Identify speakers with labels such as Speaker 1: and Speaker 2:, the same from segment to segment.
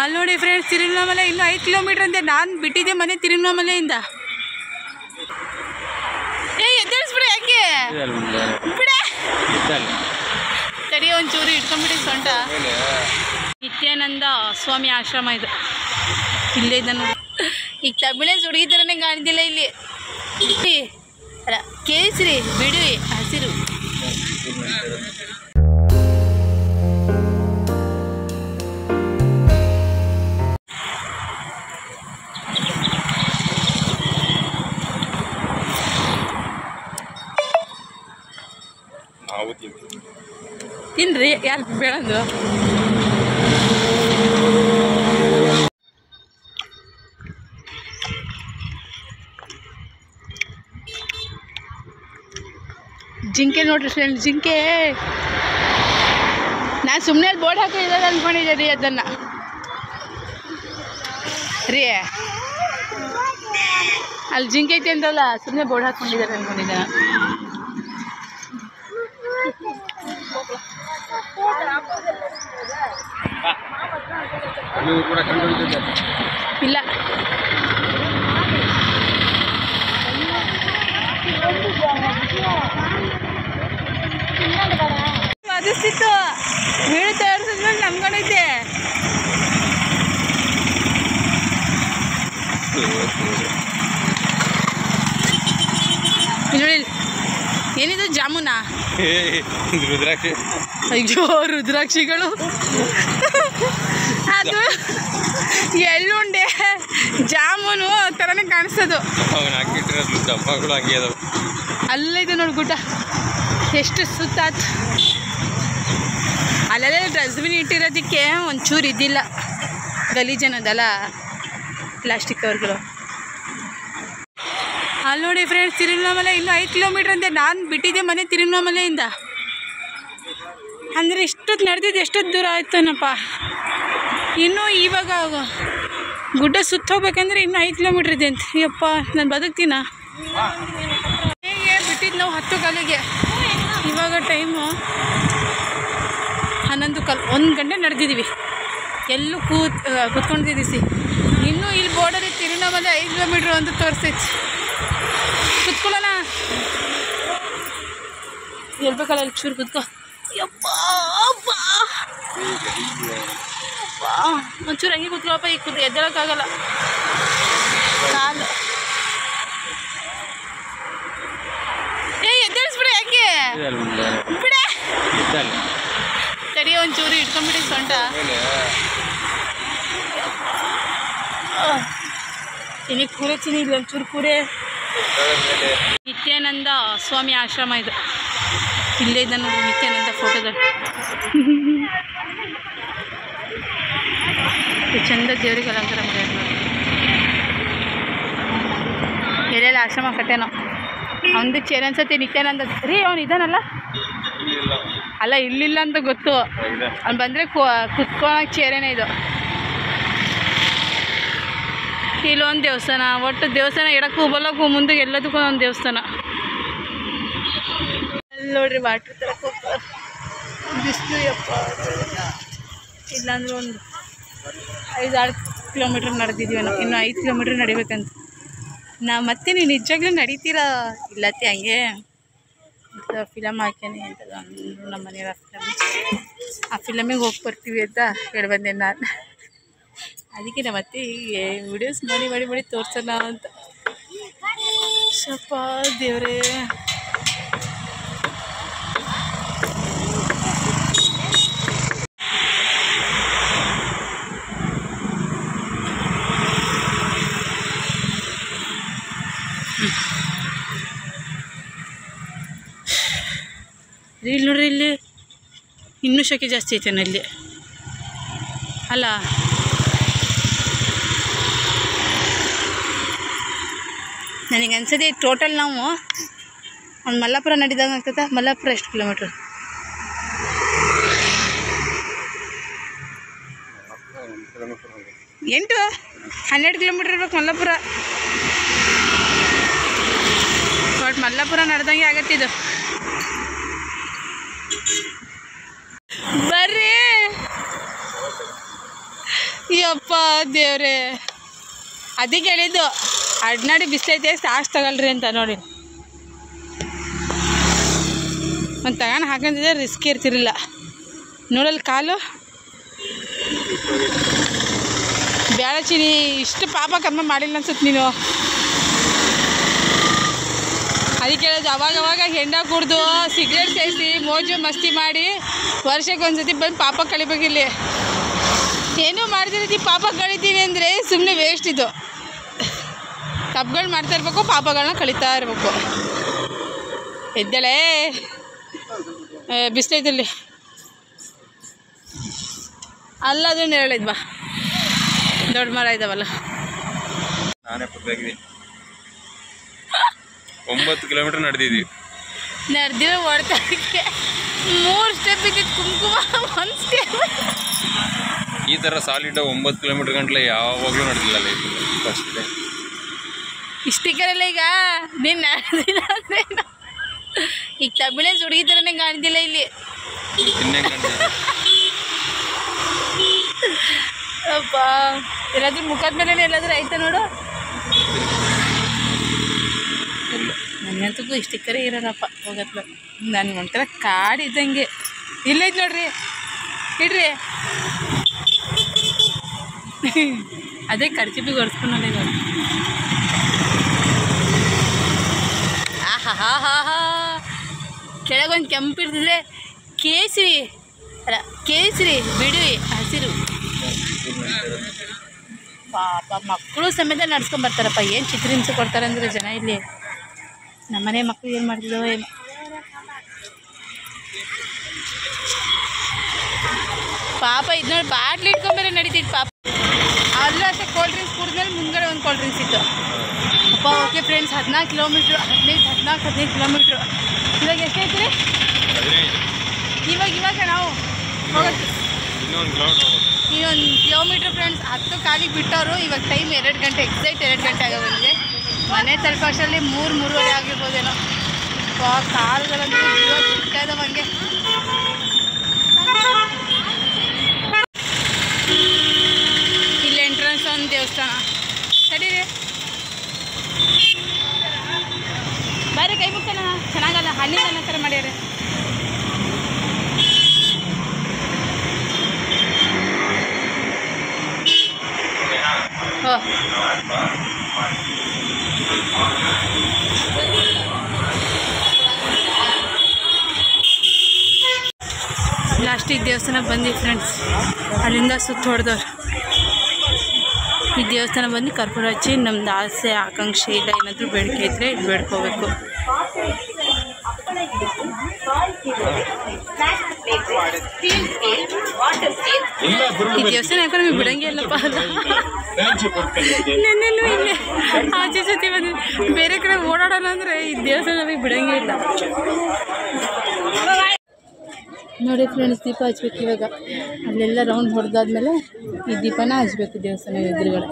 Speaker 1: ಅಲ್ಲಿ ನೋಡಿ ಫ್ರೆಂಡ್ಸ್, ತಿರುವಣ್ಣಾಮಲೈ ಇನ್ನೂ 5 ಕಿಲೋಮೀಟ್ರ್ ಅಂತೆ. ನಾನು ಬಿಟ್ಟಿದ್ದೆ ಮನೆ ತಿರುವಣ್ಣಾಮಲೈಯಿಂದ. ಎದ್ದೇಳಿಸ್ಬಿಡಿ, ಯಾಕೆ ಬಿಡೆ ತಡಿ, ಒಂಚೂರು ಇಟ್ಕೊಂಡ್ಬಿಡಿ ಸೊಂಟ. ನಿತ್ಯಾನಂದ ಸ್ವಾಮಿ ಆಶ್ರಮ ಇದು. ಇಲ್ಲೇ ಇದನ್ನು ಈಗ ತಮಿಳೇಸ್ ಹುಡುಗಿ ಥರನೇ ಕಾಣ್ತಿಲ್ಲ ಇಲ್ಲಿ. ಅಲ್ಲ, ಕೇಸರಿ ಬಿಡಿ, ಹಸಿರು. ತಿನ್ರಿ, ಯಾರು ಬೇಡಂದ್ರು. ಜಿಂಕೆ ನೋಡ್ರಿ ಫ್ರೆಂಡ್, ಜಿಂಕೆ. ನಾನು ಸುಮ್ಮನೆ ಅಲ್ಲಿ ಬೋರ್ಡ್ ಹಾಕಿದ್ದಾರೆ ಅಂದ್ಕೊಂಡಿದ್ದೆ ರೀ, ಅದನ್ನು ರೀ ಅಲ್ಲಿ ಜಿಂಕೆ ಐತೆ ಅಂತಲ್ಲ, ಸುಮ್ಮನೆ ಬೋರ್ಡ್ ಹಾಕ್ಕೊಂಡಿದ್ದಾರೆ ಅಂದ್ಕೊಂಡಿದ್ದೆ. ಇಲ್ಲ, ವಾದಿಸ್ತಿತ್ತು, ಬೀಳುತ್ತಾ ಇರ್ತಿದ್ಮೇಲೆ ನಮ್ಕೊಂಡೈತೆ. ನೋಡಿ, ಏನಿದು ಜಾಮೂನಾ?
Speaker 2: ರುದ್ರಾಕ್ಷಿ.
Speaker 1: ಅಯ್ಯೋ, ರುದ್ರಾಕ್ಷಿಗಳು. ಅದು ಎಳ್ಳುಂಡೆ ಜಾಮೂನು ಥರನೇ ಕಾಣಿಸೋದು. ಅಲ್ಲಿದೆ ನೋಡಿ ಗುಡ್ಡ, ಎಷ್ಟು ಸುತ್ತಾತು. ಅಲ್ಲೆಲ್ಲ ಡಸ್ಟ್ಬಿನ್ ಇಟ್ಟಿರೋದಕ್ಕೆ ಒಂಚೂರು ಇದ್ದಿಲ್ಲ, ಗಲೀಜನದಲ್ಲ ಪ್ಲಾಸ್ಟಿಕ್ ಕವರ್ಗಳು. ಅಲ್ಲಿ ನೋಡಿ ಫ್ರೆಂಡ್ಸ್, ತಿರುವಣ್ಣಾಮಲೈ ಇನ್ನೂ 5 ಕಿಲೋಮೀಟ್ರ್ ಅಂತೆ. ನಾನು ಬಿಟ್ಟಿದ್ದೆ ಮನೆ ತಿರುವಣ್ಣಾಮಲೈಯಿಂದ. ಅಂದರೆ ಇಷ್ಟೊತ್ತು ನಡೆದಿದ್ದು ಎಷ್ಟೊತ್ತು ದೂರ ಆಯ್ತನಪ್ಪ. ಇನ್ನೂ ಇವಾಗ ಗುಡ್ಡ ಸುತ್ತ ಹೋಗ್ಬೇಕಂದ್ರೆ ಇನ್ನೂ 5 ಕಿಲೋಮೀಟ್ರ್ ಇದೆ ಅಂತ. ಯಪ್ಪ, ನಾನು ಬದುಕ್ತೀನ? ಹೇಗೆ ಬಿಟ್ಟಿದ್ದು ನಾವು 10 ಕಾಲಿಗೆ. ಇವಾಗ ಟೈಮು 11 ಕಾಲು, 1 ಗಂಟೆ ನಡೆದಿದ್ದೀವಿ. ಎಲ್ಲೂ ಕೂತ್ಕೊಂಡಿದ್ದೀವಿ. ಇನ್ನೂ ಇಲ್ಲಿ ಬೋರ್ಡಲ್ಲಿ ತಿರುವಣ್ಣಾಮಲೈ 5 ಕಿಲೋಮೀಟ್ರ್ ಅಂತ ತೋರಿಸ್ತೈತಿ. ಕುತ್ಕೊಳ್ಳೋಣ, ಹೇಳ್ಬೇಕಲ್ಲ, ಅಲ್ಲಿ ಚೂರು ಕುತ್ಕೋ. ಯಪ್ಪ, ಒಂಚೂರು ಹಂಗೆ ಕೂತ್ಕೊಳ್ಳಪ್ಪ. ಈಗ ಎದ್ದೇಳಕ್ಕಾಗಲ್ಲ, ಕಾಲು. ಎದ್ದೇಳಿಸ್ಬಿಡಿ, ಯಾಕೆ ಬಿಡೆ ತಡಿ, ಒಂಚೂರು ಇಟ್ಕೊಂಡ್ಬಿಡಿ ಸೊಂಟ. ಇನ್ನೀಗ ಕೂರೆ ಚಿನಿ ಇಲ್ಲ, ಒಂಚೂರು ಕೂರೆ. ನಿತ್ಯಾನಂದ ಸ್ವಾಮಿ ಆಶ್ರಮ ಇದು. ಇಲ್ಲೇ ಇದನ್ನು ನಿತ್ಯಾನಂದ ಫೋಟೋದಲ್ಲಿ. ಚಂದ ದೇವರಿಗೆ ಅಲಂಕಾರ ಮಾಡ್ಯಾರ ನೋಡಿ. ಎಲ್ಲೆಲ್ಲ ಆಶ್ರಮ ಕಟ್ಟೇನೋ. ಅವನದು ಚೇರ್ ಅನ್ಸತ್ತೆ ನಿತ್ಯಾನಂದ ರೀ. ಅವನು ಇದಾನಲ್ಲ, ಅಲ್ಲ ಇಲ್ಲಿಲ್ಲ ಅಂತ ಗೊತ್ತು. ಅವ್ನು ಬಂದರೆ ಕುತ್ಕೊಳಕ್ಕೆ ಚೇರೇನೇ ಇದು. ಇಲ್ಲೊಂದು ದೇವಸ್ಥಾನ, ಒಟ್ಟು ದೇವಸ್ಥಾನ ಎಡಕ್ಕೂ ಬಲಕ್ಕೂ ಮುಂದೆ ಎಲ್ಲದಕ್ಕೂ ಒಂದು ದೇವಸ್ಥಾನ. ಅಲ್ಲಿ ನೋಡ್ರಿ, ವಾಟ್ರ್ ತರಕ್ಕೆ ಹೋಗ್ತಾರೆ. ಬಿಸಿಲು ಯಪ್ಪ. ಇಲ್ಲಾಂದ್ರೆ ಒಂದು 5-6 ಕಿಲೋಮೀಟ್ರ್ ನಡೆದಿದ್ದೀವಿ ನಾವು. ಇನ್ನೂ 5 ಕಿಲೋಮೀಟ್ರ್ ನಡಿಬೇಕಂತ. ಮತ್ತೆ ನೀವು ನಿಜವಾಗ್ಲೂ ನಡೀತೀರಾ? ಇಲ್ಲತ್ತೆ ಹಂಗೆ ಫಿಲಮ್ ಹಾಕ್ಯಾನೆ ಅಂತ ನಮ್ಮ ಮನೆಯವ್ರ ಆ ಫಿಲಮಿಗೆ ಹೋಗಿ ಬರ್ತೀವಿ ಅಂತ ಹೇಳಿ ಬಂದೆ ನಾನು. ಅದಕ್ಕೆ ನಮ್ಮ ಮತ್ತೆ ಹೀಗೆ ವಿಡಿಯೋಸ್ ಮಾಡಿ ತೋರ್ಸೋಣ ಅಂತ. ಸ್ವಲ್ಪ ದೇವರೇ, ಇಲ್ಲಿ ನೋಡ್ರಿ, ಇಲ್ಲಿ ಇನ್ನೂ ಶೆಕೆ ಜಾಸ್ತಿ ಐತೇನೆ ಇಲ್ಲಿ ಅಲ್ಲ. ನನಗೆ ಅನ್ಸದೆ ಟೋಟಲ್ ನಾವು ಒಂದು ಮಲ್ಲಾಪುರ ನಡಿದಾಗ ಆಗ್ತದೆ. ಮಲ್ಲಾಪುರ ಎಷ್ಟು ಕಿಲೋಮೀಟ್ರ್? 8-12 ಕಿಲೋಮೀಟ್ರ್ ಇರ್ಬೇಕು ಮಲ್ಲಾಪುರ. ಬಟ್ ಮಲ್ಲಾಪುರ ನಡೆದಂಗೆ ಆಗತ್ತಿದು. ಬರ್ರಿ ಯಪ್ಪ ದೇವ್ರೆ, ಅದಕ್ಕೆ ಹೇಳಿದ್ದು ಅಡ್ನಾಡಿ ಬಿಸಿಲೈತೆ ಸಾಸ್ ತಗೊಳ್ರಿ ಅಂತ. ನೋಡಿ ಒಂದು ತಗೊಂಡು ಹಾಕೊಂಡಿದ್ರೆ ರಿಸ್ಕ್ ಇರ್ತಿರಲಿಲ್ಲ. ನೋಡಲ್ಲಿ ಕಾಲು ಬೇಡ ಚಿನಿ, ಇಷ್ಟು ಪಾಪ ಕರ್ಮ ಮಾಡಿಲ್ಲ ಅನ್ಸುತ್ತೆ ನೀನು. ಅದಕ್ಕೆ ಹೇಳೋದು ಅವಾಗವಾಗ ಹೆಂಡ ಕುಡ್ದು ಸಿಗರೇಟ್ ಸೇರಿಸಿ ಮೋಜು ಮಸ್ತಿ ಮಾಡಿ ವರ್ಷಕ್ಕೊಂದ್ಸತಿ ಬಂದು ಪಾಪ ಕಳಿಬೇಕಿಲ್ಲಿ. ಏನೂ ಮಾಡ್ತಿರ್ತೀವಿ ಪಾಪ ಕಳಿತೀವಿ ಅಂದರೆ ಸುಮ್ಮನೆ ವೇಸ್ಟ್. ಇದು ತಪ್ಪುಗಳು ಮಾಡ್ತಾ ಇರಬೇಕು, ಪಾಪಗಳನ್ನ ಕಳೀತಾ ಇರಬೇಕು. ಎದ್ದೇಳೇ, ಬಿಸಿಲೈತಲ್ಲಿ ಅಲ್ಲ ಅದನ್ನು ಹೇಳಿದ್ವಾ, ದೊಡ್ಡ ಮರ ಇದ್ದಾವಲ್ಲ.
Speaker 2: ನಾನೇ 9 ಕಿಲೋಮೀಟರ್ ನಡೆದಿದ್ದೀವಿ.
Speaker 1: ನಡೆದಿರೋ ಓಡ್ತಾಕ್ಕೆ 3 ಸ್ಟೆಪ್ ಇದ್ದಿದ್ದು ಕುಂಕುಮ 1 ಸ್ಟೆಪ್.
Speaker 2: ಈ ಥರ ಸಾಲಿಡ್ 9 ಕಿಲೋಮೀಟರ್ ಗಂಟ್ಲೆ ಯಾವಾಗಲೂ ನಡೆದಿಲ್ಲ ಲೈಫಲ್ಲಿ. ಫಸ್ಟ್ ಟೈಮ್
Speaker 1: ಇಷ್ಟಿಕರಲ್ಲ. ಈಗ ನೀನು ನಡೆದಿಲ್ಲ ಅಂದರೆ ಈಗ ತಮಿಳೇ ಸುಡುಗಿ ಥರನೇ ಕಾಣ್ತಿಲ್ಲ ಇಲ್ಲಿ.
Speaker 2: ಇನ್ನೇ ಕಾಣ್ತಿಲ್ಲ.
Speaker 1: ಅಪ್ಪ, ಎಲ್ಲಾದ್ರೂ ಮುಖದ ಮೇಲೆ ಎಲ್ಲಾದ್ರೂ ಆಯ್ತಾ ನೋಡು. ನನ್ನಂತಕ್ಕೂ ಇಷ್ಟಿಕ್ಕರೇ ಇರೋರಪ್ಪ ಹೋಗತ್ಲ. ನನಗೆ ಒಂಥರ ಕಾಡಿದ್ದಂಗೆ. ಇಲ್ಲೈತೆ ನೋಡ್ರಿ, ಇಡ್ರಿ. ಅದೇ ಕರ್ಚಿಪಿಗೆ ಹೊರ್ಸ್ಕೊಂಡೆ ನೋಡಿ. ಆಹಾ ಹಾ ಹಾ, ಕೆಳಗೊಂದು ಕೆಂಪಿರ್ತಿದ್ರೆ ಕೇಸರಿ ಅಲ್ಲ, ಕೇಸರಿ ಬಿಡಿ ಹಸಿರು. ಪಾಪ ಮಕ್ಕಳು ಸಮೇತ ನಡ್ಸ್ಕೊಂಬರ್ತಾರಪ್ಪ. ಏನು ಚಿತ್ರಹಿಂಸೆ ಕೊಡ್ತಾರೆ ಅಂದರೆ ಜನ ಇಲ್ಲಿ. ನಮ್ಮನೆ ಮಕ್ಕಳು ಏನು ಮಾಡ್ತಿದ್ದೋ ಏನು. ಪಾಪ ಇದು ನೋಡಿ, ಬಾಟ್ಲಿ ಇಟ್ಕೊಂಬೇರೆ ನಡೀತಿತ್ತು ಪಾಪ. ಅಲ್ಲೂ ಅಷ್ಟೇ ಕೋಲ್ಡ್ ಡ್ರಿಂಕ್ಸ್ ಕುಡಿದ್ಮೇಲೆ ಮುಂದ್ಗಡೆ ಒಂದು ಕೋಲ್ಡ್ ಡ್ರಿಂಕ್ಸ್ ಇತ್ತು. ಅಪ್ಪ ಓಕೆ ಫ್ರೆಂಡ್ಸ್, 14 ಕಿಲೋಮೀಟ್ರು, 15 ಕಿಲೋಮೀಟ್ರು. ಇವಾಗ ಎಷ್ಟೈತಿ ರೀ? ಇವಾಗ ನಾವು ಹೋಗೋದು ಇನ್ನೊಂದು ಕಿಲೋಮೀಟ್ರ್ ಫ್ರೆಂಡ್ಸ್. 10 ಕಾಲಿಗೆ ಬಿಟ್ಟವರು. ಇವಾಗ ಟೈಮ್ 2 ಗಂಟೆ, ಎಕ್ಸಾಕ್ಟ್ 2 ಗಂಟೆ ಆಗೋದಿದೆ. ಮನೆ ತಲುಪ ಅಷ್ಟರಲ್ಲಿ 3-3:30 ಆಗಿರ್ಬೋದೇನೋ. ಕಾಲುಗಳಂತೂ ಬಿಡ್ತಾ ಇದ್ದಾವೆ ಹಂಗೆ. ಇಲ್ಲಿ ಎಂಟ್ರೆನ್ಸ್ ಒಂದು ದೇವಸ್ಥಾನ. ಸರಿ ರೀ, ಬಾರಿ ಕೈ ಮುಕ್ಕನ ಚೆನ್ನಾಗಲ್ಲ. ಹಣ್ಣಿನ ಥರ ಮಾಡ್ಯಾರೆ. ಲಾಸ್ಟಿಗೆ ದೇವಸ್ಥಾನ ಬಂದು ಫ್ರೆಂಡ್ಸ್, ಅಲ್ಲಿಂದ ಸುತ್ತ ಹೊಡೆದವ್ರು. ಈ ದೇವಸ್ಥಾನ ಬಂದು ಕರ್ಪೂರ ಹಚ್ಚಿ ನಮ್ದು ಆಸೆ ಆಕಾಂಕ್ಷೆ ಇಲ್ಲ ಏನಾದರೂ ಬೇಡಿಕೆ ಇದ್ದರೆ ಇದು ಬೇಡ್ಕೋಬೇಕು. ಈ ದೇವಸ್ಥಾನ ಯಾಕಂದ್ರೆ ನಮಗೆ ಬಿಡಂಗೆ ಇಲ್ಲಪ್ಪ. ಅಲ್ಲ ನೆನ್ನೆಲ್ಲೂ ಇಲ್ಲೇ ಆಚೆ ಜೊತೆ ಬಂದು ಬೇರೆ ಕಡೆ ಓಡಾಡೋಣ ಅಂದರೆ ಈ ದೇವಸ್ಥಾನ ನಮಗೆ ಬಿಡಂಗೆ ಇಲ್ಲ. ನೋಡಿ ಫ್ರೆಂಡ್ಸ್, ದೀಪ ಹಚ್ಬೇಕು ಇವಾಗ. ಅಲ್ಲೆಲ್ಲ ರೌಂಡ್ ಹೊಡೆದಾದ್ಮೇಲೆ ಈ ದೀಪನ ಹಚ್ಬೇಕು ದೇವಸ್ಥಾನ ಎದುರುಗಡೆ.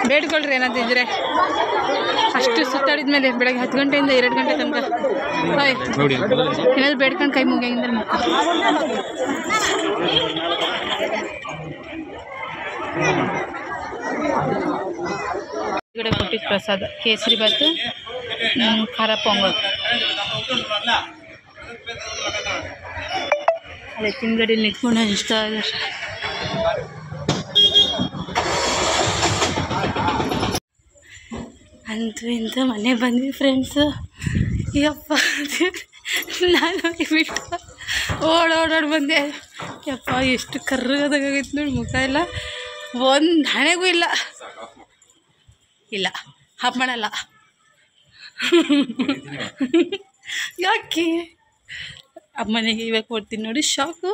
Speaker 1: ಬೇಡ್ಕೊಳ್ರಿ ಏನಾದಿದ್ರೆ. ಅಷ್ಟು ಸುತ್ತಾಡಿದ ಮೇಲೆ ಬೆಳಗ್ಗೆ 10 ಗಂಟೆಯಿಂದ 2 ಗಂಟೆ ತನಕ ಏನಾದ್ರು ಬೇಡ್ಕೊಂಡು ಕೈ ಮುಗಿಯಂದ್ರೆ ಕಡೆ ಕೊಟ್ಟಿದ್ದು ಪ್ರಸಾದ ಕೇಸರಿ ಬಾತು, ಖಾರ ಪೊಂಗಲ್. ಅಲ್ಲೇ ತಿಂಗಡಿ ನಿಂತ್ಕೊಂಡು ಇಷ್ಟ ಅಂತೂ ಇಂಥ ಮನೆ ಬಂದ್ವಿ ಫ್ರೆಂಡ್ಸು. ಯಪ್ಪ ನಾನು ಬಿಟ್ಟು ಓಡಾಡಿ ಬಂದೆ. ಯಪ್ಪ ಎಷ್ಟು ಕರ್ರದಾಗೈತೆ ನೋಡಿ, ಮುಖ ಎಲ್ಲ ಒಂದು ಹಣೆಗೂ ಇಲ್ಲ. ಇಲ್ಲ ಹಾಪ್ ಮಾಡಲ್ಲ. ಯಾಕೆ ಅಮ್ಮನೆಗೆ ಇವಾಗ ಕೊಡ್ತೀನಿ ನೋಡಿ ಶಾಕು.